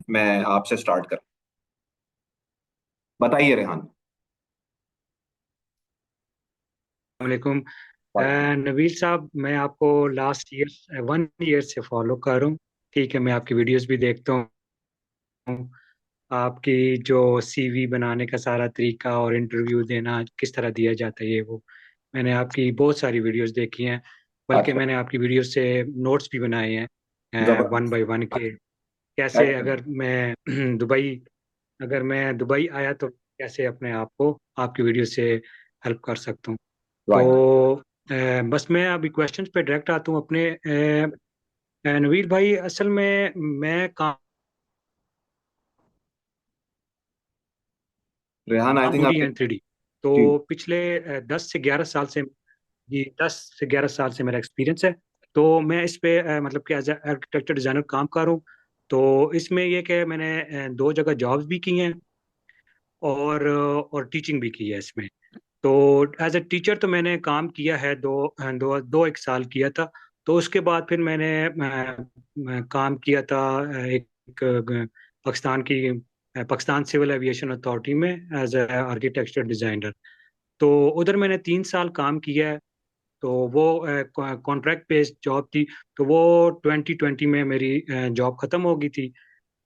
मैं आपसे स्टार्ट कर। बताइए रेहान। वालेकुम। वालेकुम। नबील साहब, मैं आपको लास्ट ईयर 1 ईयर से फॉलो कर रहा हूँ। ठीक है, मैं आपकी वीडियोस भी देखता हूँ। आपकी जो सीवी बनाने का सारा तरीका और इंटरव्यू देना किस तरह दिया जाता है, ये वो मैंने आपकी बहुत सारी वीडियोस देखी हैं। बल्कि अच्छा। मैंने आपकी वीडियोस से नोट्स भी बनाए हैं, वन जबरदस्त। बाय वन के। कैसे एक्चुअली। अगर मैं दुबई आया तो कैसे अपने आप को आपकी वीडियो से हेल्प कर सकता हूँ। राइट। तो बस मैं अभी क्वेश्चंस पे डायरेक्ट आता हूँ अपने। नवीर भाई, असल में मैं रेहान आई काम थिंक 2D आपके। And 3D। जी। तो पिछले 10 से 11 साल से, जी 10 से 11 साल से मेरा एक्सपीरियंस है। तो मैं इस पे मतलब कि एज आर्किटेक्चर डिजाइनर काम कर रहा हूँ। तो इसमें ये कि मैंने 2 जगह जॉब्स भी की हैं और टीचिंग भी की है इसमें। तो एज ए टीचर तो मैंने काम किया है, दो एक साल किया था। तो उसके बाद फिर मैंने काम किया था पाकिस्तान की पाकिस्तान सिविल एविएशन अथॉरिटी में एज ए आर्किटेक्चर डिजाइनर। तो उधर मैंने 3 साल काम किया है। तो वो कॉन्ट्रैक्ट बेस्ड जॉब थी। तो वो 2020 में मेरी जॉब ख़त्म हो गई थी।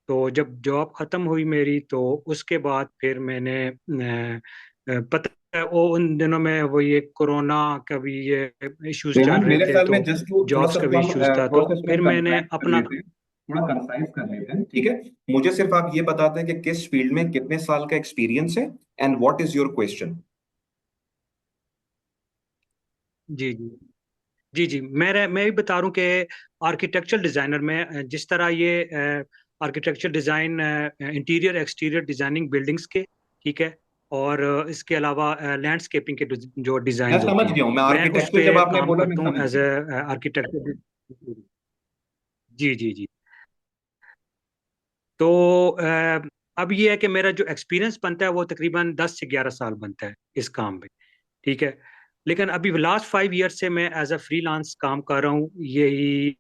तो जब जॉब ख़त्म हुई मेरी, तो उसके बाद फिर मैंने पता है वो उन दिनों में वो ये कोरोना का भी ये इश्यूज चल रेहान रहे मेरे थे, ख्याल में तो जस्ट वो थोड़ा जॉब्स सा का तो भी हम इश्यूज था, तो प्रोसेस को हम फिर मैंने कंसाइज कर अपना। लेते हैं, थोड़ा कंसाइज कर लेते हैं, ठीक है। मुझे सिर्फ आप ये बताते हैं कि किस फील्ड में कितने साल का एक्सपीरियंस है and what is your question. जी जी जी जी, मैं भी बता रहा हूँ कि आर्किटेक्चरल डिजाइनर में जिस तरह ये architecture design, interior exterior designing buildings के, ठीक है, और इसके अलावा लैंडस्केपिंग के जो मैं डिजाइन समझ होते हैं, गया हूँ, मैं मैं उस आर्किटेक्चर जब पे आपने काम बोला मैं करता हूँ समझ एज गया। ए आर्किटेक्चर। जी जी जी। तो अब ये है कि मेरा जो एक्सपीरियंस बनता है वो तकरीबन 10 से 11 साल बनता है इस काम में। ठीक है। लेकिन अभी लास्ट 5 ईयर से मैं एज अ फ्रीलांस काम कर रहा हूँ, यही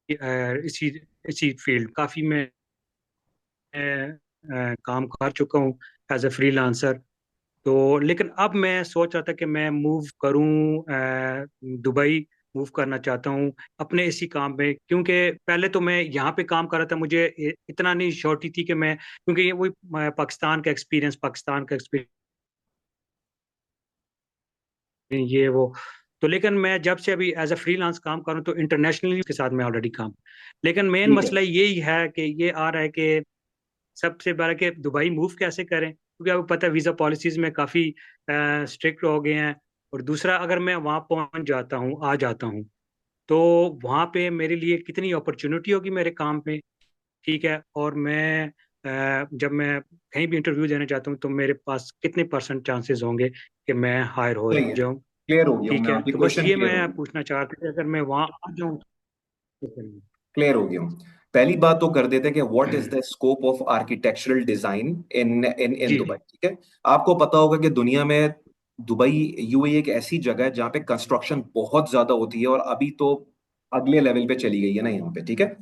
इसी इसी फील्ड काफ़ी मैं काम कर चुका हूँ एज अ फ्रीलांसर। तो लेकिन अब मैं सोच रहा था कि मैं मूव करूँ दुबई, मूव करना चाहता हूँ अपने इसी काम में, क्योंकि पहले तो मैं यहाँ पे काम कर रहा था, मुझे इतना नहीं श्योरिटी थी कि मैं, क्योंकि ये वही पाकिस्तान का एक्सपीरियंस ये वो। तो लेकिन मैं जब से अभी एज अ फ्रीलांस काम कर रहा हूँ, तो इंटरनेशनली के साथ मैं ऑलरेडी काम। लेकिन मेन ठीक है। मसला यही है कि ये आ रहा है कि सबसे बड़ा कि दुबई मूव कैसे करें, क्योंकि आपको पता है वीज़ा पॉलिसीज में काफ़ी स्ट्रिक्ट हो गए हैं। और दूसरा, अगर मैं वहाँ पहुँच जाता हूँ, आ जाता हूँ, तो वहाँ पे मेरे लिए कितनी अपॉर्चुनिटी होगी मेरे काम पे। ठीक है। और मैं जब मैं कहीं भी इंटरव्यू देने जाता हूँ, तो मेरे पास कितने परसेंट चांसेस होंगे कि मैं हायर हो सही है। जाऊँ। क्लियर हो गया हूँ ठीक मैं, है। आपकी तो बस क्वेश्चन ये क्लियर हो मैं गई। पूछना चाहता था कि अगर मैं वहाँ आ जाऊँ तो करेंगे। क्लियर हो गया हूँ। पहली बात तो कर देते हैं कि what is the scope of architectural design in in in जी दुबई, जी ठीक है। आपको पता होगा कि दुनिया में दुबई, यूएई एक ऐसी जगह है जहाँ पे कंस्ट्रक्शन बहुत ज्यादा होती है और अभी तो अगले लेवल पे चली गई है ना यहाँ पे, ठीक है।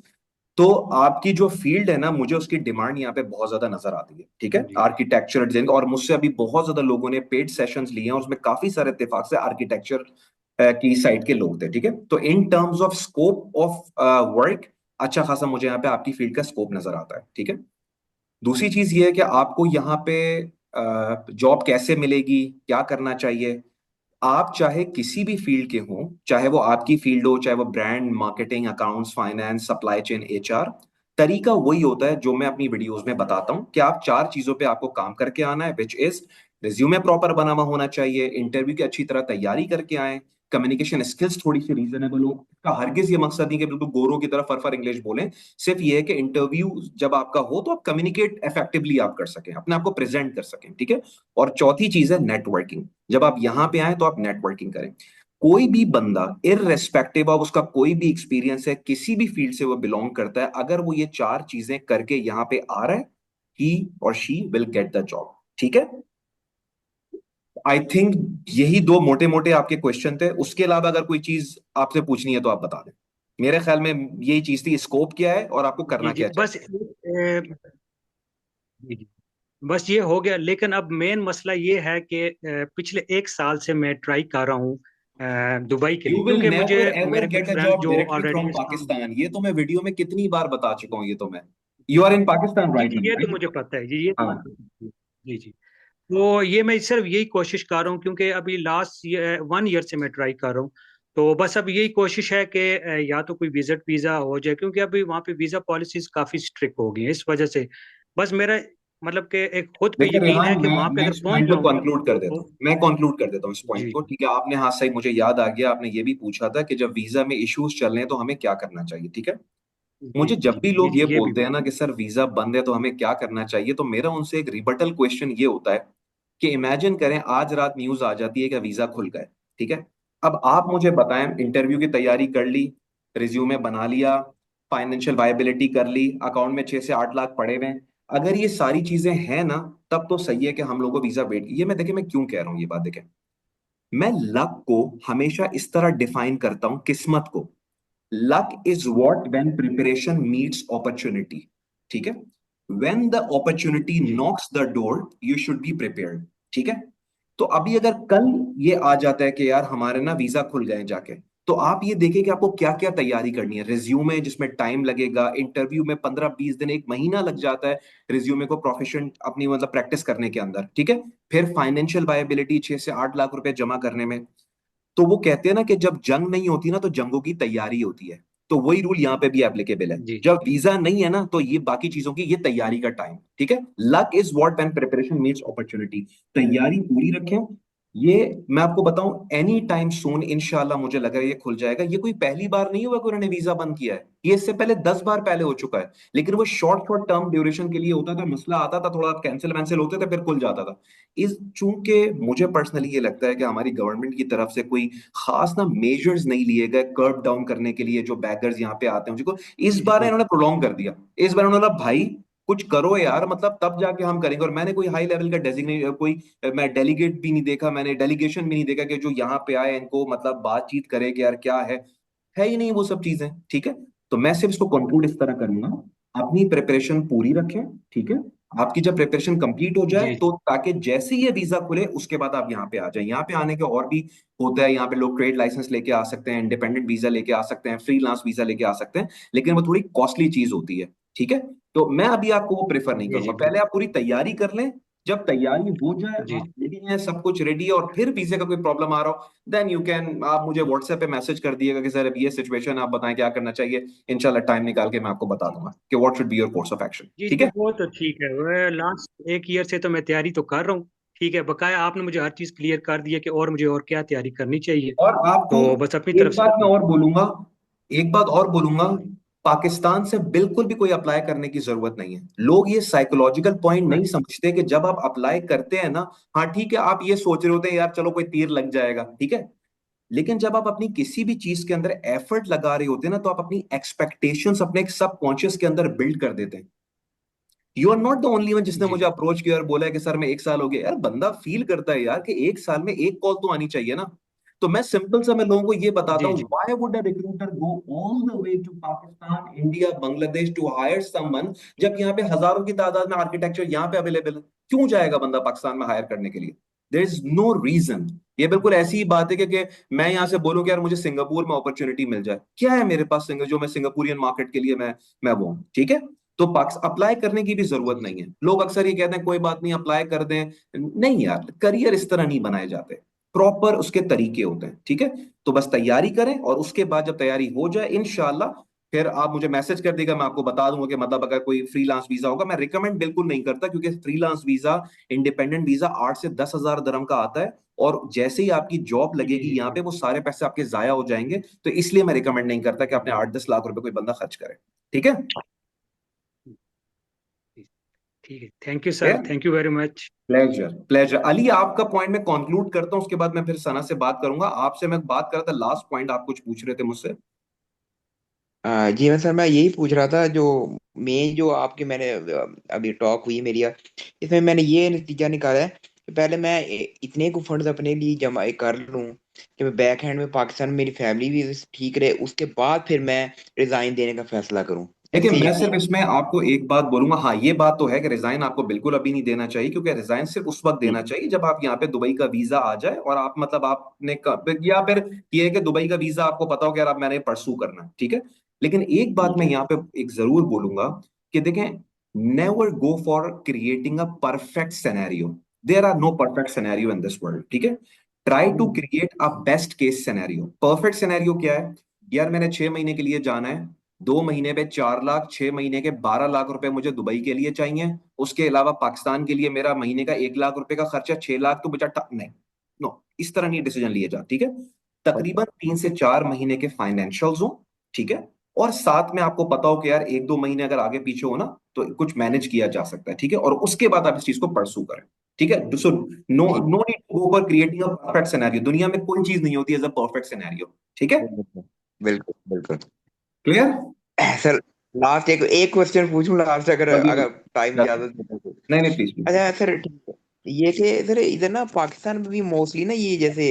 तो आपकी जो फील्ड है ना, मुझे उसकी डिमांड यहाँ पे बहुत ज्यादा नजर आती है, ठीक है, जी आर्किटेक्चर डिजाइन। और मुझसे अभी बहुत ज्यादा लोगों ने पेड सेशंस लिए हैं और उसमें काफी सारे इत्तेफाक से आर्किटेक्चर की साइड के लोग थे, ठीक है। तो in terms of scope of work, अच्छा खासा मुझे यहाँ पे आपकी फील्ड का स्कोप नजर आता है, ठीक है। दूसरी चीज ये है कि आपको यहाँ पे जॉब कैसे मिलेगी, क्या करना चाहिए। आप चाहे किसी भी फील्ड के हों, चाहे वो आपकी फील्ड हो, चाहे वो brand marketing, accounts, finance, supply chain, HR, तरीका वही होता है जो मैं अपनी वीडियोस में बताता हूं कि आप चार चीजों पे आपको काम करके आना है, विच इज रिज्यूमे प्रॉपर बना हुआ होना चाहिए, इंटरव्यू की अच्छी तरह तैयारी करके आए, कम्युनिकेशन स्किल्स थोड़ी सी रीजनेबल हो। इसका हरगिज ये मकसद नहीं कि बिल्कुल गोरों की तरह फर इंग्लिश बोलें। सिर्फ ये है कि इंटरव्यू जब आपका हो तो आप कम्युनिकेट इफेक्टिवली आप कर सकें, अपने आप को प्रेजेंट कर सकें, ठीक है। और चौथी चीज है नेटवर्किंग। जब आप यहां पे आए तो आप नेटवर्किंग करें। कोई भी बंदा, इररेस्पेक्टिव ऑफ उसका कोई भी एक्सपीरियंस है, किसी भी फील्ड से वो बिलोंग करता है, अगर वो ये चार चीजें करके यहाँ पे आ रहा है, ही और she will get the job, ठीक है। आई थिंक यही दो मोटे मोटे आपके क्वेश्चन थे। उसके अलावा अगर कोई चीज आपसे पूछनी है तो आप बता दें। मेरे ख्याल में यही चीज थी, स्कोप क्या है और आपको जी करना जी क्या बस चाहिए। जी जी बस ये हो गया, लेकिन अब मेन मसला ये है कि पिछले एक साल से मैं ट्राई कर रहा हूँ दुबई के यू लिए, विल क्योंकि मुझे नेवर एवर मेरे कुछ गेट अ फ्रेंड जॉब जो डायरेक्टली ऑलरेडी फ्रॉम इस काम। पाकिस्तान, ये तो मैं वीडियो में कितनी बार बता चुका हूँ, ये तो मैं। जी यू आर इन पाकिस्तान जी राइट जी, ये नाउ तो राइट। मुझे पता है जी, ये तो हाँ। मुझे पता है। जी जी। तो ये मैं सिर्फ यही कोशिश कर रहा हूँ, क्योंकि अभी लास्ट 1 ईयर से मैं ट्राई कर रहा हूँ। तो बस अब यही कोशिश है कि या तो कोई विजिट वीज़ा हो जाए, क्योंकि अभी वहाँ पे वीज़ा पॉलिसीज काफ़ी स्ट्रिक्ट हो गई हैं इस वजह से। बस मेरा मतलब कि एक खुद पे देखो यकीन है रेहान, कि मैं वहाँ पे मैं अगर इस पहुंच पॉइंट को जाऊंगा कंक्लूड कर देता तो। हूँ, मैं कंक्लूड कर देता हूँ इस पॉइंट जी को, ठीक है। आपने, हाँ सही, मुझे याद आ गया, आपने ये भी पूछा था कि जब वीजा में इश्यूज चल रहे हैं तो हमें क्या करना चाहिए, ठीक है। जी मुझे जब जी भी जी लोग जी, ये ये भी बोलते हैं बात। ना कि सर वीजा बंद है तो हमें क्या करना चाहिए, तो मेरा उनसे एक रिबटल क्वेश्चन ये होता है कि इमेजिन करें आज रात न्यूज आ जाती है कि वीजा खुल गए, ठीक है। अब आप मुझे बताएं, इंटरव्यू की तैयारी कर ली, रिज्यूमे बना लिया, फाइनेंशियल वायबिलिटी कर ली, अकाउंट में 6 से 8 लाख पड़े हुए हैं, अगर ये सारी चीजें हैं ना, तब तो सही है कि हम लोगों को वीजा वेट, ये मैं देखे मैं क्यों कह रहा हूँ ये बात देखें। मैं लक को हमेशा इस तरह डिफाइन करता हूं, किस्मत को। Luck is what when preparation meets opportunity, ठीक है। व्हेन द अपॉर्चुनिटी जी knocks the door you should be prepared, ठीक है। तो अभी अगर कल ये आ जाता है कि यार हमारे ना वीजा खुल गए जाके, तो आप ये देखिए कि आपको क्या क्या तैयारी करनी है। रिज्यूमे जिसमें टाइम लगेगा, इंटरव्यू में 15-20 दिन, 1 महीना लग जाता है रिज्यूमे को प्रोफिशिएंट अपनी मतलब प्रैक्टिस करने के अंदर, ठीक है। फिर फाइनेंशियल वायबिलिटी 6 से 8 लाख रुपए जमा करने में। तो वो कहते हैं ना कि जब जंग नहीं होती ना तो जंगों की तैयारी होती है। तो वही रूल यहाँ पे भी एप्लीकेबल है। जी जब वीजा नहीं है ना तो ये बाकी चीजों की ये तैयारी का टाइम, ठीक है। Luck is what when preparation meets opportunity. तैयारी पूरी रखें। ये मैं आपको बताऊं, एनी टाइम सून इंशाल्लाह मुझे लग रहा है ये खुल जाएगा। ये कोई पहली बार नहीं हुआ कि उन्होंने वीजा बंद किया है, ये इससे पहले 10 बार पहले हो चुका है। लेकिन वो शॉर्ट शॉर्ट टर्म ड्यूरेशन के लिए होता था, मसला आता था, थोड़ा कैंसिल वैंसिल होते थे, फिर खुल जाता था। इस चूंकि मुझे पर्सनली ये लगता है कि हमारी गवर्नमेंट की तरफ से कोई खास ना मेजर्स नहीं लिए गए कर्व डाउन करने के लिए जो बैगर्स यहाँ पे आते हैं उनको, इस जी जी बार जी इन्होंने प्रोलॉन्ग कर दिया। इस बार उन्होंने बोला भाई कुछ करो यार, मतलब तब जाके हम करेंगे। और मैंने कोई हाई लेवल का डेजिग्नेट कोई, मैं डेलीगेट भी नहीं देखा, मैंने डेलीगेशन भी नहीं देखा कि जो यहाँ पे आए इनको मतलब बातचीत करे कि यार क्या है ही नहीं वो सब चीजें, ठीक है। तो मैं सिर्फ इसको कंक्लूड इस तरह करूंगा, अपनी प्रिपरेशन पूरी रखें, ठीक है। आपकी जब प्रिपरेशन कंप्लीट हो जाए जी तो ताकि जैसे ही ये वीजा खुले उसके बाद आप यहाँ पे आ जाए। यहाँ पे आने के और भी होता है, यहाँ पे लोग ट्रेड लाइसेंस लेके आ सकते हैं, इंडिपेंडेंट वीजा लेके आ सकते हैं, फ्रीलांस वीजा लेके आ सकते हैं, लेकिन वो थोड़ी कॉस्टली चीज होती है, ठीक है। तो मैं अभी आपको वो प्रेफर नहीं जी करूंगा, जी पहले आप पूरी तैयारी कर लें। जब तैयारी हो जाए, जी आप रेडी हैं, सब कुछ रेडी है, और फिर वीजे का कोई प्रॉब्लम आ रहा हो, देन यू कैन, आप मुझे व्हाट्सएप पे मैसेज कर दिएगा कि सर अब ये सिचुएशन, आप बताएं क्या करना चाहिए। इंशाल्लाह टाइम निकाल के मैं आपको बता जी दूंगा कि what should be your course of action, जी ठीक जी, है। वो तो ठीक है। वह लास्ट 1 ईयर से तो मैं तैयारी तो कर रहा हूँ। ठीक है, बकाया आपने मुझे हर चीज़ क्लियर कर दी है कि और मुझे और क्या तैयारी करनी चाहिए। और आपको तो बस अपनी तरफ एक से बात मैं तो। और बोलूंगा, एक बात और बोलूंगा, पाकिस्तान से बिल्कुल भी कोई अप्लाई करने की जरूरत नहीं है। लोग ये साइकोलॉजिकल पॉइंट नहीं अच्छा। समझते कि जब आप अप्लाई करते हैं ना, हाँ ठीक है, आप ये सोच रहे होते हैं यार चलो कोई तीर लग जाएगा, ठीक है। लेकिन जब आप अपनी किसी भी चीज के अंदर एफर्ट लगा रहे होते हैं ना, तो आप अपनी एक्सपेक्टेशंस अपने सबकॉन्शियस के अंदर बिल्ड कर देते हैं। You are not the only one जिसने जी मुझे जी अप्रोच किया और बोला है कि सर मैं 1 साल हो गया, यार बंदा फील करता है यार कि 1 साल में एक कॉल तो आनी चाहिए ना। तो मैं सिंपल सा मैं लोगों को ये बताता जी हूँ, जी why would a recruiter go all the way to Pakistan, India, Bangladesh to hire someone, जब यहाँ पे हजारों की तादाद में आर्किटेक्चर यहाँ पे अवेलेबल है। क्यों जाएगा बंदा पाकिस्तान में हायर करने के लिए? There is no reason. ये बिल्कुल ऐसी ही बात है कि मैं यहाँ से बोलूं कि यार मुझे सिंगापुर में अपॉर्चुनिटी मिल जाए, क्या है मेरे पास सिंगर जो मैं सिंगापुरियन मार्केट के लिए मैं वो हूं, ठीक है। तो अप्लाई करने की भी जरूरत जी जी नहीं है। लोग अक्सर ये कहते हैं कोई बात नहीं अप्लाई कर दें, नहीं यार, करियर इस तरह नहीं बनाए जाते, प्रॉपर उसके तरीके होते हैं, ठीक है। तो बस तैयारी करें और उसके बाद जब तैयारी हो जाए इंशाल्लाह, फिर आप मुझे मैसेज कर देगा, मैं आपको बता दूंगा कि मतलब अगर कोई फ्रीलांस वीजा होगा। मैं रिकमेंड बिल्कुल नहीं करता, क्योंकि फ्रीलांस वीजा, इंडिपेंडेंट वीजा 8 से 10 हजार दरम का आता है, और जैसे ही आपकी जॉब जी लगेगी जी यहाँ जी पे वो सारे पैसे आपके जाया हो जाएंगे। तो इसलिए मैं रिकमेंड नहीं करता कि अपने जी 8-10 लाख रुपए कोई बंदा खर्च करे, ठीक है। जी। ठीक है, thank you sir, thank you very much. Pleasure pleasure. Ali, आपका पॉइंट मैं कंक्लूड करता हूं, उसके बाद मैं फिर सना से बात करूंगा। आपसे मैं बात कर रहा था, लास्ट पॉइंट आप कुछ पूछ रहे थे मुझसे। जी मैं सर, मैं यही पूछ रहा था जो मेन जो आपके मैंने अभी टॉक हुई मेरी, इसमें मैंने ये नतीजा निकाला है तो पहले मैं इतने को फंड्स अपने लिए जमा कर लूं कि मैं बैक हैंड में पाकिस्तान में मेरी फैमिली भी ठीक रहे, उसके बाद फिर मैं रिजाइन देने का फैसला करूं। देखिए ऐसे मैं ही। सिर्फ इसमें आपको एक बात बोलूंगा, हाँ ये बात तो है कि रिजाइन आपको बिल्कुल अभी नहीं देना चाहिए, क्योंकि रिजाइन सिर्फ उस वक्त जी देना चाहिए जब आप यहाँ पे दुबई का वीजा आ जाए और आप मतलब आपने या फिर ये है कि दुबई का वीजा आपको पता हो कि यार अब मैंने परसू करना है, ठीक है। लेकिन एक बात ठीक मैं है। यहाँ पे एक जरूर बोलूंगा कि देखें, never go for creating a perfect scenario. There are no perfect scenario in this world, ठीक है। Try to create a best case scenario. Perfect scenario क्या है? यार मैंने 6 महीने के लिए जाना है, 2 महीने पे 4 लाख, 6 महीने के 12 लाख रुपए मुझे दुबई के लिए चाहिए, उसके अलावा पाकिस्तान के लिए मेरा महीने का 1 लाख रुपए का खर्चा, 6 लाख तो बचा नहीं। नो, इस तरह नहीं डिसीजन लिए जा, ठीक है। तकरीबन 3 से 4 महीने के फाइनेंशियल्स हो, ठीक है। और साथ में आपको पता हो कि यार 1-2 महीने अगर आगे पीछे हो ना तो कुछ मैनेज किया जा सकता है, ठीक है। और उसके बाद आप इस चीज को परसू करें, ठीक है। सो नो ठीक। No need to go for creating a perfect scenario. दुनिया में कोई चीज नहीं होती एज अ परफेक्ट सिनेरियो, ठीक है। बिल्कुल बिल्कुल बिल्कुल। क्लियर? सर लास्ट एक एक क्वेश्चन पूछूं लास्ट, अगर अभी अगर टाइम इजाजत दे तो। नहीं नहीं, प्लीज प्लीज। अच्छा सर ठीक है। ये कि सर इधर ना पाकिस्तान में भी मोस्टली ना ये जैसे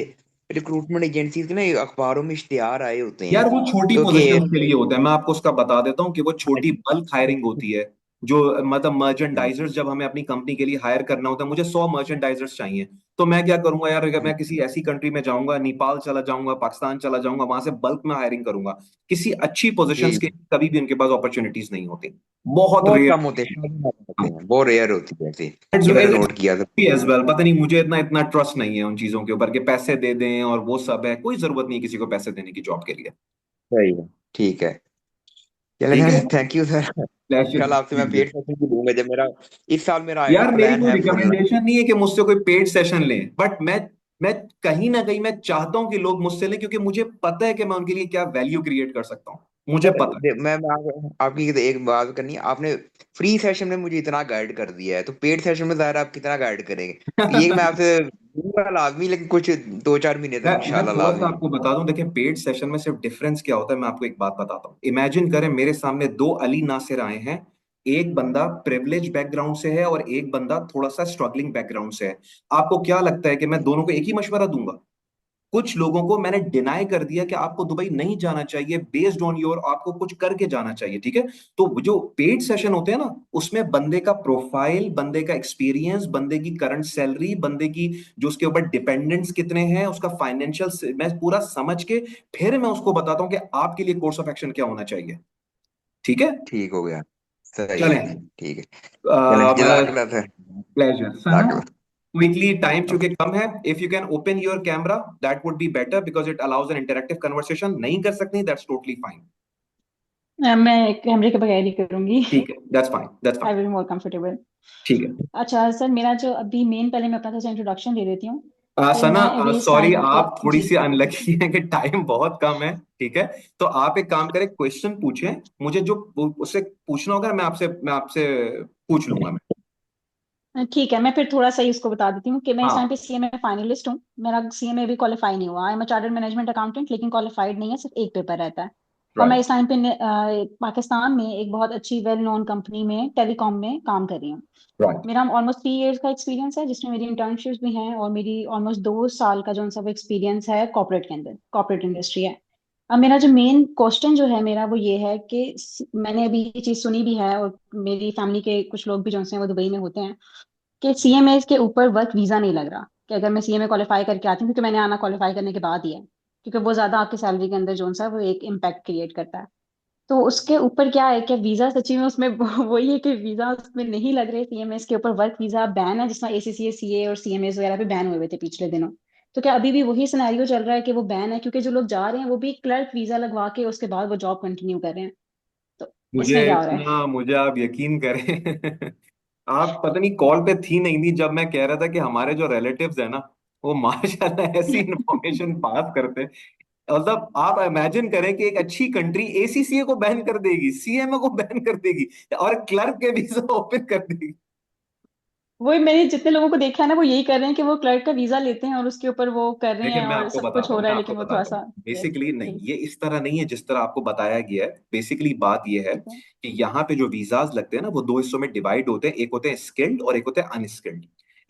रिक्रूटमेंट एजेंसीज के ना ये अखबारों में इश्तिहार आए होते हैं यार वो छोटी तो कि पोजीशंस के लिए होता है, मैं आपको उसका बता देता हूँ कि वो छोटी बल्क हायरिंग होती है। जो मतलब मर्चेंडाइजर्स, जब हमें अपनी कंपनी के लिए हायर करना होता है, मुझे 100 मर्चेंडाइजर्स चाहिए, तो मैं क्या करूंगा यार, अगर मैं किसी ऐसी कंट्री में जाऊंगा, नेपाल चला जाऊंगा, पाकिस्तान चला जाऊंगा, वहां से बल्क में हायरिंग करूंगा। किसी अच्छी पोजीशंस जी के कभी भी उनके पास अपॉर्चुनिटीज नहीं होती, बहुत बहुत रेयर कम होते हैं, शायद ही होते हैं, बहुत रेयर होती है ऐसे। ये मैंने नोट किया था। एज वेल, पता नहीं मुझे इतना इतना ट्रस्ट नहीं है उन चीजों के ऊपर कि पैसे दे दें और वो सब है, कोई जरूरत नहीं है किसी को पैसे देने की जॉब के लिए। सही है। ठीक है। चले ठीक सर, है, थैंक यू सर। प्लेजर। कल आपसे मैं पेड सेशन भी लूंगा जब मेरा इस साल मेरा यार मेरी प्लान कोई है फुल। रिकमेंडेशन नहीं है कि मुझसे कोई पेड सेशन ले, बट मैं कहीं ना कहीं मैं चाहता हूं कि लोग मुझसे लें, क्योंकि मुझे पता है कि मैं उनके लिए क्या वैल्यू क्रिएट कर सकता हूँ, मुझे सर पता मैं आपकी एक बात करनी है, आपने फ्री सेशन में मुझे इतना गाइड कर दिया है तो पेड सेशन में ज़ाहिर आप कितना गाइड करेंगे। तो ये कि मैं है। आपसे दूंगा लाजमी, लेकिन कुछ 2-4 महीने तक मैं इंशाल्लाह थोड़ा सा लाजमी। आपको बता दूं, देखिए पेड सेशन में सिर्फ डिफरेंस क्या होता है, मैं आपको एक बात बताता हूँ। इमेजिन करें मेरे सामने दो अली नासिर आए हैं, एक बंदा प्रिविलेज बैकग्राउंड से है और एक बंदा थोड़ा सा स्ट्रगलिंग बैकग्राउंड से है। आपको क्या लगता है कि मैं दोनों को एक ही मशवरा दूंगा? कुछ लोगों को मैंने डिनाई कर दिया कि आपको दुबई नहीं जाना चाहिए, बेस्ड ऑन योर, आपको कुछ करके जाना चाहिए, ठीक है। तो जो पेड सेशन होते हैं ना, उसमें बंदे का प्रोफाइल, बंदे का एक्सपीरियंस, बंदे की करंट सैलरी, बंदे की जो उसके ऊपर डिपेंडेंट्स कितने हैं, उसका फाइनेंशियल, मैं पूरा समझ के फिर मैं उसको बताता हूँ कि आपके लिए कोर्स ऑफ एक्शन क्या होना चाहिए, ठीक है। ठीक हो गया। सही है। चलें। ठीक है। चलें, जज़ाकल्लाह सर। प्लेजर सना। जज़ाकल्लाह। क्विकली, टाइम चूंकि ओके। कम है, if you can open your camera that would be better because it allows N interactive conversation. नहीं कर सकती, दैट्स टोटली फाइन। मैं कैमरे के बगैर ही करूंगी। ठीक है, that's fine, that's I fine. Will more comfortable. ठीक है। अच्छा सर, मेरा जो अभी मेन, पहले मैं अपना थोड़ा इंट्रोडक्शन दे देती हूँ कि सना, मैं अभी इस सॉरी, टाइम पे आप थोड़ी जी। सी अनलकी हैं कि टाइम बहुत कम है, ठीक है। तो आप एक काम करें, क्वेश्चन पूछें मुझे, जो उससे पूछना होगा मैं आपसे पूछ लूंगा मैं। ठीक है, मैं फिर थोड़ा सा ही उसको बता देती हूँ कि मैं इस टाइम पे हाँ, सीएमए फाइनलिस्ट हूँ। मेरा सीएमए भी क्वालिफाई नहीं हुआ। I am a chartered management accountant, लेकिन क्वालिफाइड नहीं है, सिर्फ एक पेपर रहता है। और मैं राइट इस टाइम पे पाकिस्तान में एक बहुत अच्छी वेल नोन कंपनी में टेलीकॉम में काम कर रही हूँ। राइट। मेरा ऑलमोस्ट 3 इयर्स का एक्सपीरियंस है, जिसमें मेरी इंटर्नशिप्स भी हैं, और मेरी ऑलमोस्ट 2 साल का जो सब एक्सपीरियंस है कॉर्पोरेट के अंदर, कॉर्पोरेट इंडस्ट्री है। अब मेरा जो मेन क्वेश्चन जो है मेरा वो ये है कि मैंने अभी ये चीज़ सुनी भी है, और मेरी फैमिली के कुछ लोग भी जो हैं वो दुबई में होते हैं, कि सीएमए के ऊपर वर्क वीज़ा नहीं लग रहा, कि अगर मैं सीएमए क्वालिफाई करके आती हूँ, क्योंकि मैंने आना क्वालिफाई करने के बाद ही है, क्योंकि वो ज़्यादा आपकी सैलरी के अंदर जो सा वो एक इम्पैक्ट क्रिएट करता है। तो उसके ऊपर क्या है कि वीजा सच्ची में उसमें वही है कि वीजा उसमें नहीं लग रहे सीएमएस के ऊपर, वर्क वीजा बैन है, जिसमें एसीसीए सीए और सीएमएस वगैरह भी बैन हुए हुए थे पिछले दिनों। तो क्या अभी भी वही सिनेरियो चल रहा है कि वो बैन है, क्योंकि जो लोग जा रहे हैं वो भी क्लर्क वीजा लगवा के उसके बाद वो जॉब कंटिन्यू कर रहे हैं। तो इसमें क्या हो रहा है? मुझे आप यकीन करें, आप पता नहीं कॉल पे थी नहीं थी जब मैं कह रहा था कि हमारे जो रिलेटिव्स है ना, वो माशाल्लाह ऐसी इंफॉर्मेशन पास करते हैं। मतलब आप इमेजिन करें कि एक अच्छी कंट्री एसीसीए को बैन कर देगी, सीएमए को बैन कर देगी और क्लर्क के वीजा ओपन कर देगी। वही, मैंने जितने लोगों को देखा है ना, वो यही कर रहे हैं कि वो क्लर्क का वीजा लेते हैं और उसके ऊपर वो कर रहे देखिए हैं, और सब कुछ हो रहा मैं है, आपको लेकिन वो थोड़ा बताता हूँ, सा। यस बेसिकली नहीं, प्लीज। ये इस तरह नहीं है जिस तरह आपको बताया गया है। बेसिकली बात ये है ठीक है। कि यहाँ पे जो वीजाज लगते हैं ना, वो दो हिस्सों में डिवाइड होते हैं, एक होते हैं स्किल्ड और एक होते हैं अनस्किल्ड।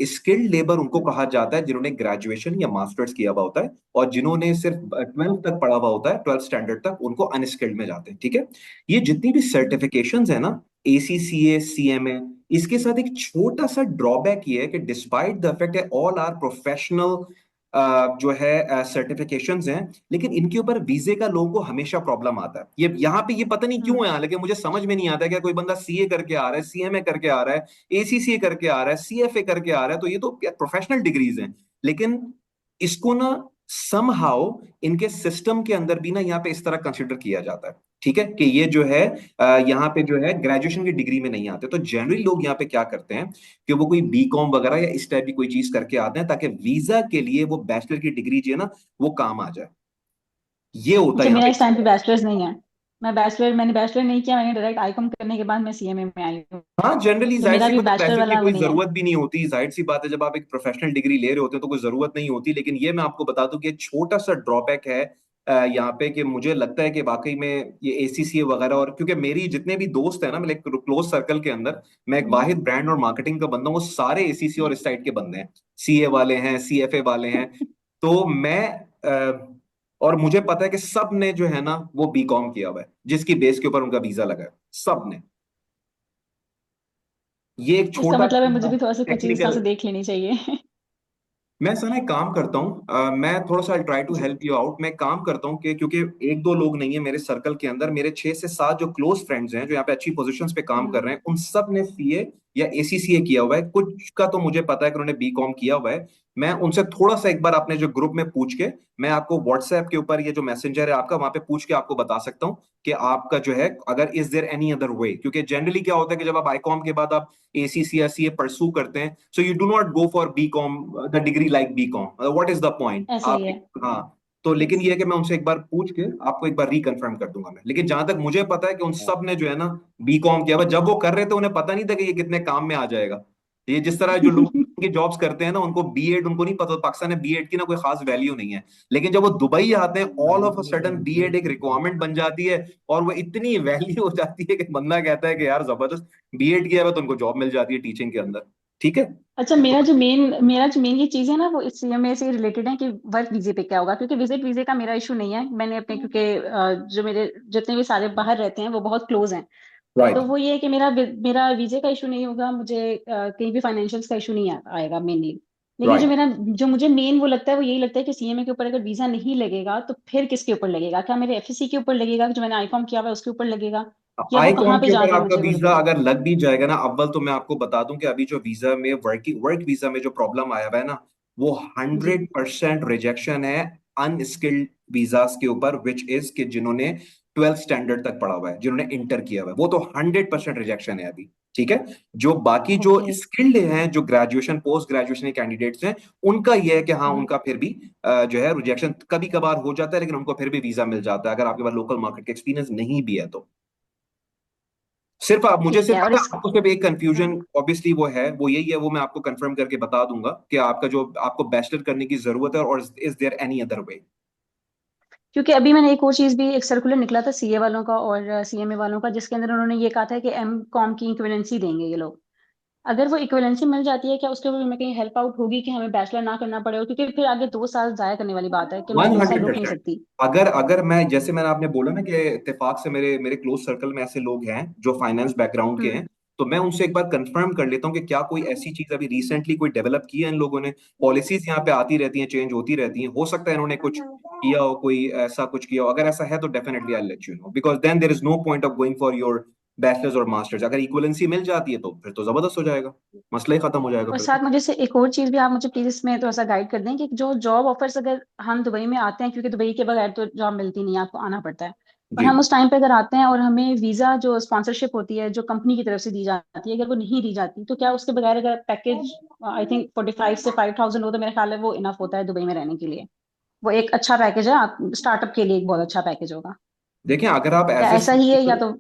स्किल्ड लेबर उनको कहा जाता है जिन्होंने ग्रेजुएशन या मास्टर्स किया हुआ होता है, और जिन्होंने सिर्फ 12th तक पढ़ा हुआ होता है, 12th स्टैंडर्ड तक, उनको अनस्किल्ड में जाते हैं। ठीक है, ये जितनी भी सर्टिफिकेशंस है ना, एसीसीए, सीएमए, इसके साथ एक छोटा सा ड्रॉबैक ये है कि डिस्पाइट द फैक्ट है ऑल आर प्रोफेशनल जो है सर्टिफिकेशंस हैं, लेकिन इनके ऊपर वीजे का लोगों को हमेशा प्रॉब्लम आता है। ये यहाँ पे ये पता नहीं क्यों है, हालांकि मुझे समझ में नहीं आता है कि कोई बंदा सीए करके आ रहा है, सीएमए करके आ रहा है, एसीसीए करके आ रहा है, सीएफए करके आ रहा है, तो ये तो प्रोफेशनल डिग्रीज हैं, लेकिन इसको ना समहाउ इनके सिस्टम के अंदर भी ना यहाँ पे इस तरह कंसिडर किया जाता है। ठीक है, कि ये जो है यहाँ पे जो है ग्रेजुएशन की डिग्री में नहीं आते। तो जनरली लोग यहाँ पे क्या करते हैं कि वो कोई बीकॉम वगैरह या इस टाइप की कोई चीज करके आते हैं, ताकि वीजा के लिए वो बैचलर की डिग्री जो है ना वो काम आ जाए। ये होता है अच्छा, यहाँ मेरा पे। इस टाइम पे बैचलर्स नहीं है। मैंने बैचलर नहीं किया, मैंने डायरेक्ट आईकॉम करने के बाद मैं सीएमए में आई हूँ। हाँ, जनरली तो जाहिर मेरा सी भी बात है, बैचलर बैचलर की वाला वो कोई नहीं है। जरूरत भी नहीं होती, जाहिर सी बात है, जब आप एक प्रोफेशनल डिग्री ले रहे होते हैं तो कोई जरूरत नहीं होती। लेकिन ये मैं आपको बता दूं कि एक छोटा सा ड्रॉबैक है यहाँ पे, कि मुझे लगता है कि वाकई में ये एसीसीए वगैरह, और क्योंकि मेरी जितने भी दोस्त हैं ना, मेरे क्लोज सर्कल के अंदर, मैं एक वाहिद ब्रांड और मार्केटिंग का बंदा हूँ, वो सारे एसीसी और इस साइड के बंदे हैं, सीए वाले हैं, सीएफए वाले हैं। तो मैं और मुझे पता है कि सब ने जो है ना वो बीकॉम किया हुआ है, जिसकी बेस के ऊपर उनका वीजा लगा है, सब ने। ये एक इसका छोटा मतलब है मुझे भी थोड़ा सा कुछ चीज यहाँ टेक्निकल। से देख लेनी चाहिए। मैं सना एक काम करता हूँ, मैं थोड़ा सा try to help you out. मैं एक काम करता हूँ कि क्योंकि एक दो लोग नहीं है मेरे सर्कल के अंदर, मेरे 6 से 7 जो क्लोज फ्रेंड्स हैं जो यहाँ पे अच्छी पोजीशंस पे काम कर रहे हैं, उन सब ने सीए या एसीसीए किया हुआ है। कुछ का तो मुझे पता है कि उन्होंने बीकॉम किया हुआ है। मैं उनसे थोड़ा सा एक बार अपने जो ग्रुप में पूछ के, मैं आपको व्हाट्सएप के ऊपर, ये जो मैसेंजर है आपका, वहां पे पूछ के आपको बता सकता हूँ कि आपका जो है, अगर is there any other way. क्योंकि जनरली क्या होता है कि जब आप आईकॉम के बाद आप एसीसी या सीए परसू करते हैं, so you do not go for B Com, the degree like B Com, what is the point ऐसा आप। ही है। हाँ, तो लेकिन ये है कि मैं उनसे एक बार पूछ के आपको एक बार रिकन्फर्म कर दूंगा मैं। लेकिन जहां तक मुझे पता है कि उन सब ने जो है ना बीकॉम किया हुआ। जब वो कर रहे थे उन्हें पता नहीं था कि ये कितने काम में आ जाएगा। ये जिस तरह जो लोग की जॉब्स करते हैं ना, उनको बीएड, उनको नहीं पता, पाकिस्तान में बीएड की ना कोई खास वैल्यू नहीं है। लेकिन जब वो दुबई आते हैं, all of a sudden B Ed एक रिक्वायरमेंट बन जाती है, और वो इतनी वैल्यू हो जाती है कि बंदा कहता है कि यार जबरदस्त, बीएड किया हुआ तो उनको जॉब मिल जाती है टीचिंग के अंदर। ठीक है। अच्छा, मेरा जो मेन ये चीज है ना, वो इस सीएमए से रिलेटेड है कि वर्क वीजे पे क्या होगा, क्योंकि विजिट वीजे का मेरा इशू नहीं है। मैंने अपने, क्योंकि जो मेरे जितने भी सारे बाहर रहते हैं वो बहुत क्लोज हैं। तो राइट। वो ये है कि मेरा वीजे का इशू नहीं होगा, मुझे कहीं भी फाइनेंशियल्स का इशू नहीं आएगा मेनली। लेकिन राइट। जो मुझे मेन वो लगता है, वो यही लगता है कि सीएमए के ऊपर अगर वीजा नहीं लगेगा तो फिर किसके ऊपर लगेगा? क्या मेरे एफएससी के ऊपर लगेगा, जो मैंने आईकॉम किया हुआ है उसके ऊपर लगेगा, या वो आईकॉम कहाँ पे के ऊपर जाके आपका मुझे वो वीजा लगेगा? अगर लग भी जाएगा ना, अव्वल तो मैं आपको बता दूं कि अभी जो वीजा में वर्क वीजा में जो प्रॉब्लम आया हुआ है ना, वो जी। 100% रिजेक्शन है अनस्किल्ड वीजास के ऊपर, विच इज कि जिन्होंने 12th स्टैंडर्ड तक पढ़ा हुआ है, जिन्होंने इंटर किया हुआ है, वो तो 100% रिजेक्शन है अभी। ठीक है। जो बाकी जो ओके। स्किल्ड हैं, जो ग्रेजुएशन पोस्ट ग्रेजुएशन कैंडिडेट्स हैं, उनका यह है कि हाँ, उनका फिर भी जो है रिजेक्शन कभी कभार हो जाता है, लेकिन उनको फिर भी वीजा मिल जाता है अगर आपके पास लोकल मार्केट का एक्सपीरियंस नहीं भी है तो। सिर्फ आप मुझे ठीक सिर्फ है। और पता, इस आपको सिर्फ एक कंफ्यूजन ऑब्वियसली वो है, वो यही है, वो मैं आपको कंफर्म करके बता दूंगा कि आपका जो आपको बैचलर करने की जरूरत है, और is there any other way. क्योंकि अभी मैंने एक और चीज भी, एक सर्कुलर निकला था सीए वालों का और सीएमए वालों का, जिसके अंदर उन्होंने ये कहा था कि एम कॉम की इक्विवेलेंसी देंगे ये लोग। अगर वो इक्विवेलेंसी मिल जाती है, क्या उसके ऊपर हमें कहीं हेल्प आउट होगी कि हमें बैचलर ना करना पड़े? क्योंकि फिर आगे 2 साल जाया करने वाली बात है कि मैं वन 2 साल हंड्रेड रुक नहीं परसेंट सकती। अगर अगर मैं, जैसे मैंने आपने बोला ना कि इत्तेफाक से मेरे मेरे क्लोज सर्कल में ऐसे लोग हैं जो फाइनेंस बैकग्राउंड के हम्म। हैं, तो मैं उनसे एक बार कंफर्म कर लेता हूँ कि क्या कोई ऐसी चीज अभी रिसेंटली कोई डेवलप की है इन लोगों ने। पॉलिसीज यहाँ पे आती रहती हैं, चेंज होती रहती हैं, हो सकता है इन्होंने कुछ किया हो, कोई ऐसा कुछ किया हो। अगर ऐसा है तो definitely I let you know, because then there is no point of going for your bachelors और मास्टर्स। अगर इक्वलेंसी मिल जाती है तो फिर तो जबरदस्त हो जाएगा, मसला ही खत्म हो जाएगा और फिर तो। साथ मुझे से एक और चीज भी आप मुझे प्लीज इसमें थोड़ा सा गाइड कर दें कि जो जॉब ऑफर्स अगर हम दुबई में आते हैं, क्योंकि दुबई के बगैर तो जॉब मिलती नहीं है, आपको आना पड़ता है। और जी। हम उस टाइम पे अगर आते हैं और हमें वीजा जो स्पॉन्सरशिप होती है जो कंपनी की तरफ से दी जाती है, अगर वो नहीं दी जाती, तो क्या उसके बगैर अगर पैकेज आई थिंक 45 से 5000 हो, तो मेरा ख्याल है वो इनफ होता है दुबई में रहने के लिए। वो एक अच्छा पैकेज है, आप स्टार्टअप के लिए एक बहुत अच्छा पैकेज होगा। देखें, अगर आप क्या एज ऐसा ही है या ए, तो?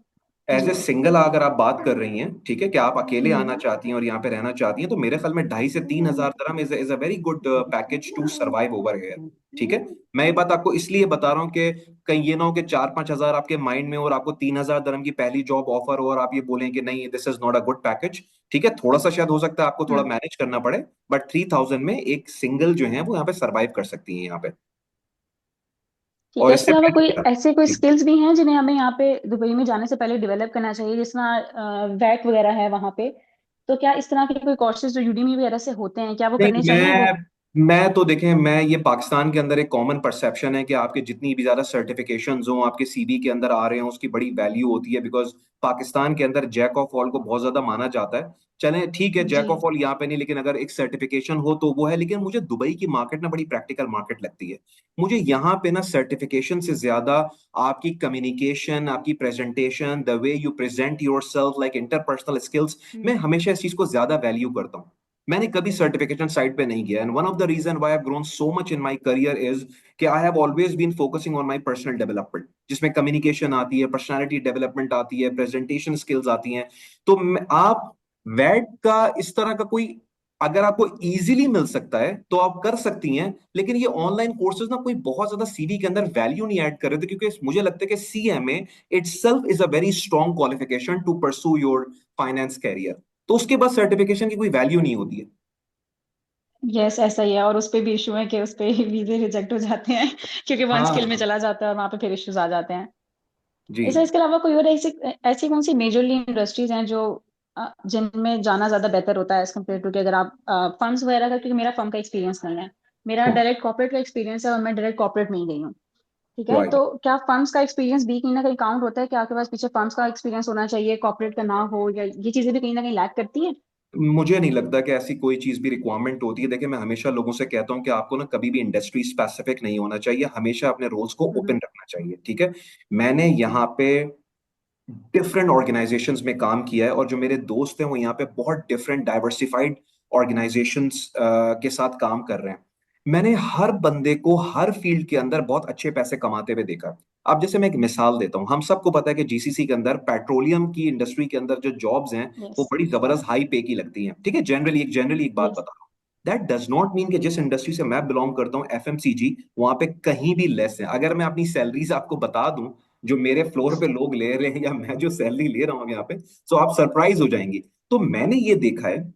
एज जी ए सिंगल अगर आप बात कर रही हैं, ठीक है, कि आप अकेले आना हम्म चाहती हैं और यहाँ पे रहना चाहती हैं, तो मेरे ख्याल में 2,500 से 3,000 dirham is a very good package to survive over here. ठीक है, मैं ये बात आपको इसलिए बता रहा हूँ कि कहीं ये ना हो कि 4-5 हजार आपके माइंड में और आपको 3,000 dirham की पहली जॉब ऑफर हो और आप ये बोलें कि नहीं, this is not a good package. ठीक है, थोड़ा सा शायद हो सकता है आपको थोड़ा हम्म मैनेज करना पड़े, बट 3,000 में एक सिंगल जो है वो यहाँ पे सर्वाइव कर सकती हैं यहाँ पे। ठीक और है। इसके इससे अलावा कोई पहले ऐसे कोई स्किल्स भी हैं जिन्हें हमें यहाँ पे दुबई में जाने से पहले डेवलप करना चाहिए, जिसमें वैट वगैरह है वहाँ पे? तो क्या इस तरह के कोई कोर्सेज जो यूडीमी वगैरह से होते हैं, क्या वो नहीं, करने चाहिए वो? मैं तो देखें, मैं ये पाकिस्तान के अंदर एक कॉमन परसेप्शन है कि आपके जितनी भी ज्यादा सर्टिफिकेशंस हो आपके सीवी के अंदर आ रहे हैं, उसकी बड़ी वैल्यू होती है, बिकॉज पाकिस्तान के अंदर जैक ऑफ ऑल को बहुत ज्यादा माना जाता है। चलें ठीक है, जी जैक ऑफ ऑल यहाँ पे नहीं, लेकिन अगर एक सर्टिफिकेशन हो तो वो है। लेकिन मुझे दुबई की मार्केट ना बड़ी प्रैक्टिकल मार्केट लगती है। मुझे यहाँ पे ना सर्टिफिकेशन से ज्यादा आपकी कम्युनिकेशन, आपकी presentation, the way you present your self, like interpersonal skills, मैं हम्म हमेशा इस चीज को ज्यादा वैल्यू करता हूँ। मैंने कभी सर्टिफिकेशन साइट पे नहीं किया, and one of the reason why I have grown so much in my career is कि I have always been focusing on my personal development, जिसमें कम्युनिकेशन आती है, पर्सनालिटी डेवलपमेंट आती है, प्रेजेंटेशन स्किल्स आती हैं। तो आप वैट का इस तरह का कोई, अगर आपको इजीली मिल सकता है तो आप कर सकती हैं, लेकिन ये ऑनलाइन कोर्सेज ना कोई बहुत ज्यादा सीवी के अंदर वैल्यू नहीं ऐड कर रहे थे, क्योंकि मुझे लगता है कि CMA itself is a very strong qualification to pursue your finance career. तो उसके बाद सर्टिफिकेशन की कोई वैल्यू नहीं होती है। यस, ऐसा ही है। और उस पे भी इशू है कि उस पे वीजे रिजेक्ट हो जाते हैं क्योंकि वन स्किल में हाँ चला जाता है और वहां पे फिर इश्यूज आ जाते हैं। जी। ऐसा, इसके अलावा कोई और ऐसी ऐसी कौन सी मेजरली इंडस्ट्रीज हैं जो जिनमें जाना ज्यादा बेहतर होता है एज कम्पेयर टू कि अगर आप फर्म्स वगैरह का? क्योंकि मेरा फर्म का एक्सपीरियंस नहीं है, मेरा डायरेक्ट कॉर्पोरेट का एक्सपीरियंस है और मैं डायरेक्ट कॉर्पोरेट में ही गई हूँ। ठीक है, राइट। तो क्या फर्म्स का एक्सपीरियंस भी कहीं ना कहीं काउंट होता है कि आपके पास पीछे फर्म्स का एक्सपीरियंस होना चाहिए, कॉर्पोरेट का ना हो, या ये चीजें भी कहीं ना कहीं लैक करती हैं? मुझे नहीं लगता कि ऐसी कोई चीज भी रिक्वायरमेंट होती है। देखिए, मैं हमेशा लोगों से कहता हूं कि आपको ना कभी भी इंडस्ट्री स्पेसिफिक नहीं होना चाहिए, हमेशा अपने रोल्स को हम्म ओपन रखना चाहिए। ठीक है, मैंने यहाँ पे डिफरेंट ऑर्गेनाइजेशंस में काम किया है, और जो मेरे दोस्त हैं वो यहाँ पे बहुत डिफरेंट डाइवर्सिफाइड ऑर्गेनाइजेशंस के साथ काम कर रहे हैं। मैंने हर बंदे को हर फील्ड के अंदर बहुत अच्छे पैसे कमाते हुए देखा। अब जैसे मैं एक मिसाल देता हूँ, हम सबको पता है कि जीसीसी के अंदर पेट्रोलियम की इंडस्ट्री के अंदर जो जॉब्स हैं वो यस बड़ी जबरदस्त हाई पे की लगती हैं। ठीक है, जनरली एक बात यस बता रहा हूँ। दैट डज नॉट मीन कि जिस इंडस्ट्री से मैं बिलोंग करता हूँ, एफएमसीजी, वहां पे कहीं भी लेस है। अगर मैं अपनी सैलरीज आपको बता दूं जो मेरे फ्लोर पे लोग ले रहे हैं, या मैं जो सैलरी ले रहा हूँ यहाँ पे, तो आप सरप्राइज हो जाएंगे। तो मैंने ये देखा है,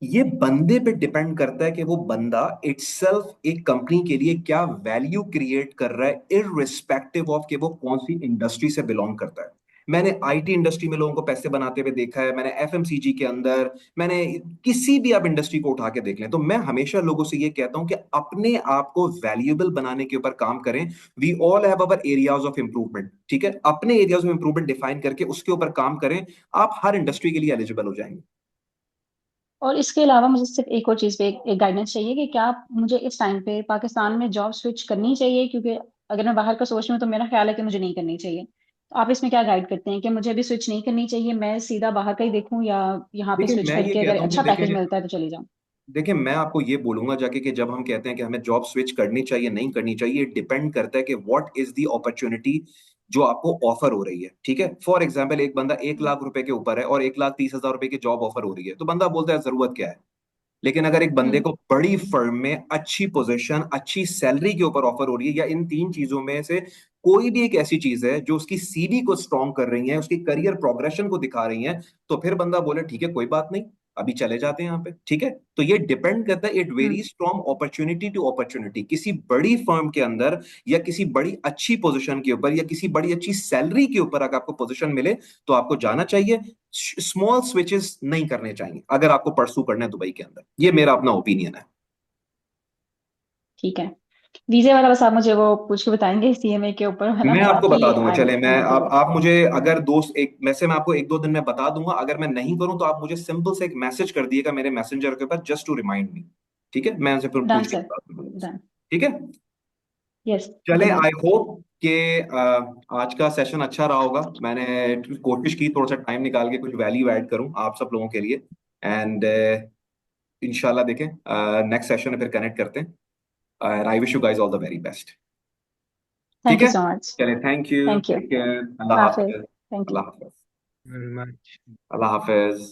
ये बंदे पे डिपेंड करता है कि वो बंदा इटसेल्फ एक कंपनी के लिए क्या वैल्यू क्रिएट कर रहा है, इररिस्पेक्टिव ऑफ कि वो कौन सी इंडस्ट्री से बिलोंग करता है। मैंने आईटी इंडस्ट्री में लोगों को पैसे बनाते हुए देखा है, मैंने एफएमसीजी के अंदर, मैंने किसी भी आप इंडस्ट्री को उठा के देख लें। तो मैं हमेशा लोगों से ये कहता हूं कि अपने आप को वैल्यूएबल बनाने के ऊपर काम करें। We all have our areas of improvement. ठीक है, अपने एरियाज ऑफ इंप्रूवमेंट डिफाइन करके उसके ऊपर काम करें, आप हर इंडस्ट्री के लिए एलिजिबल हो जाएंगे। और इसके अलावा मुझे सिर्फ एक और चीज़ पे एक गाइडेंस चाहिए कि क्या मुझे इस टाइम पे पाकिस्तान में जॉब स्विच करनी चाहिए? क्योंकि अगर मैं बाहर का सोच रही हूँ तो मेरा ख्याल है कि मुझे नहीं करनी चाहिए। तो आप इसमें क्या गाइड करते हैं कि मुझे अभी स्विच नहीं करनी चाहिए, मैं सीधा बाहर का ही देखूं, या यहाँ पे देखिए, स्विच मैं ये करके अगर कहता हूँ कि अच्छा पैकेज देखें, मिलता है तो चली जाऊँ? देखिए मैं आपको ये बोलूंगा जाके कि जब हम कहते हैं कि हमें जॉब स्विच करनी चाहिए नहीं करनी चाहिए, डिपेंड करता है कि व्हाट इज द अपॉर्चुनिटी जो आपको ऑफर हो रही है। ठीक है, फॉर एग्जांपल एक बंदा 1 लाख रुपए के ऊपर है और 1,30,000 रुपए की जॉब ऑफर हो रही है, तो बंदा बोलता है जरूरत क्या है। लेकिन अगर एक बंदे हम्म को बड़ी फर्म में अच्छी पोजीशन, अच्छी सैलरी के ऊपर ऑफर हो रही है, या इन तीन चीजों में से कोई भी एक ऐसी चीज है जो उसकी सीवी को स्ट्रॉन्ग कर रही है, उसकी करियर प्रोग्रेशन को दिखा रही है, तो फिर बंदा बोले ठीक है, कोई बात नहीं, अभी चले जाते हैं यहाँ पे। ठीक है, तो ये डिपेंड करता है, it hmm varies from opportunity to opportunity. किसी बड़ी फर्म के अंदर, या किसी बड़ी अच्छी पोजीशन के ऊपर, या किसी बड़ी अच्छी सैलरी के ऊपर अगर आपको पोजीशन मिले तो आपको जाना चाहिए। स्मॉल स्विचेस नहीं करने चाहिए अगर आपको परसू करना है दुबई के अंदर। ये मेरा अपना ओपिनियन है। ठीक है। वीजे वाला बस आप मुझे वो पूछ के बताएंगे सीएमए के ऊपर, है ना? मैं आपको बाकी बता दूंगा, आई चले, एम मैं गुड टू गो। आप मुझे अगर दोस्त एक मैसेज, मैं आपको 1-2 दिन में बता दूंगा। अगर मैं नहीं करूं तो आप मुझे सिंपल से एक मैसेज कर दिएगा मेरे मैसेंजर के ऊपर, जस्ट टू रिमाइंड मी। ठीक है, मैं उनसे फिर डन पूछ के सर, बता दूंगा उनसे। डन। ठीक है, यस, चले, डन। आई होप कि आज का सेशन अच्छा रहा होगा। मैंने कोशिश की थोड़ा सा टाइम निकाल के कुछ वैल्यू ऐड करूं आप सब लोगों के लिए, एंड इंशाल्लाह देखें नेक्स्ट सेशन में फिर कनेक्ट करते हैं। I wish you guys all the very best. ठीक थैंक यू है, सो मच। चले, thank you, thank you. Take care, अल्लाह हाफिज। हाफिज। Thank you. अल्लाह हाफिज। Very much. अल्लाह हाफिज।